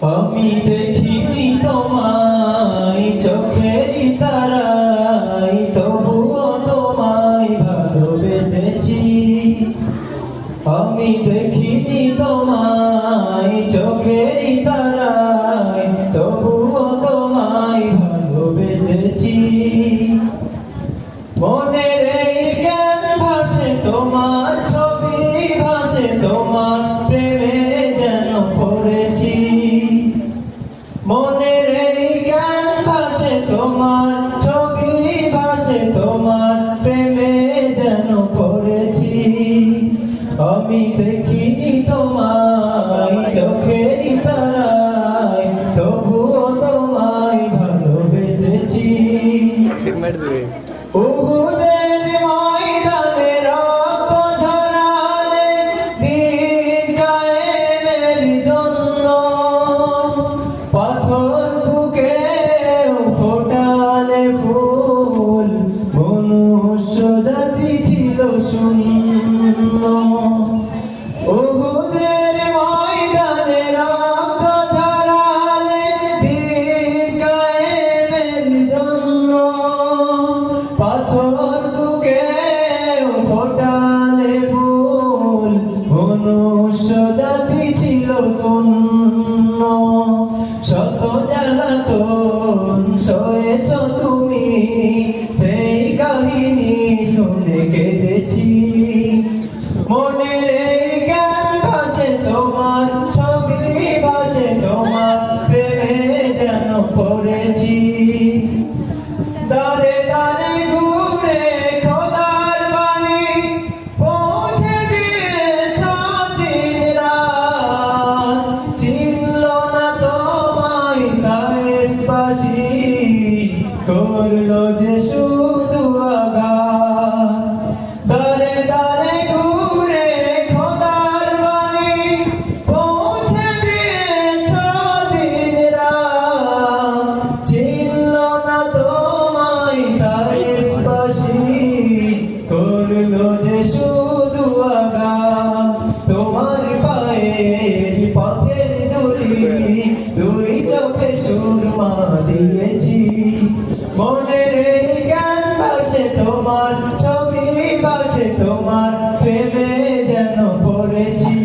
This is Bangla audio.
আমি দেখিনি তোমায় চোখের তারায়, তবুও তোমায় ভালোবেসেছি। আমি দেখিনি তোমায় চোখের তারায়, তবুও তোমায় ভালোবেসেছি। মনের এই জ্ঞান ভাসে তোমার ছবি, ভাসে তোমার প্রেমে যেন পড়েছি। মনের এই জ্ঞান ভাসে তোমার ছবি, ভাসে তোমার প্রেমে যেন পড়েছি। আমি দেখিনি তোমায় চোখের তারায়, তবুও তোমায় ভালোবেসেছি। উহুদের ময়দানে রক্ত ঝরালে দিন কায়েমের জন্য, পাথর বুকে ফোটালে ফুল, মনুষ্য জাতি ছিল শূন্য। উহুদের ময়দানে রক্ত ঝরালে দিন কায়েমের জন্য, পাথর বুকে ফোটালে ফুল, মনুষ্য জাতি ছিল শূন্য। শত জ্বালাতন সয়েছ তুমি, সেই কাহিনী শুনে কেঁদেছি। মনের এই জ্ঞান ভাসে তোমার ছবি, ভাসে তোমার প্রেমে যেন পড়েছি। দারে দারে ঘুরে খোদার বাণী পৌঁছে দিয়েছ দিন রাত, চিনল না তোমায় তায়েফবাসী, করলো যে শুধু আঘাত। দারে দারে ঘুরে খোদার বাণী পৌঁছে দিয়েছ দিন রাত, চিনল না তোমায় তায়েফবাসী, করলো যে শুধু আঘাত। তোমার পায়ের পথের ধুলি দুই চোখে সুরমা দিয়েছি। মনের এই জ্ঞান ভাসে তোমার ছবি, ভাসে তোমার প্রেমে যেন পড়েছি।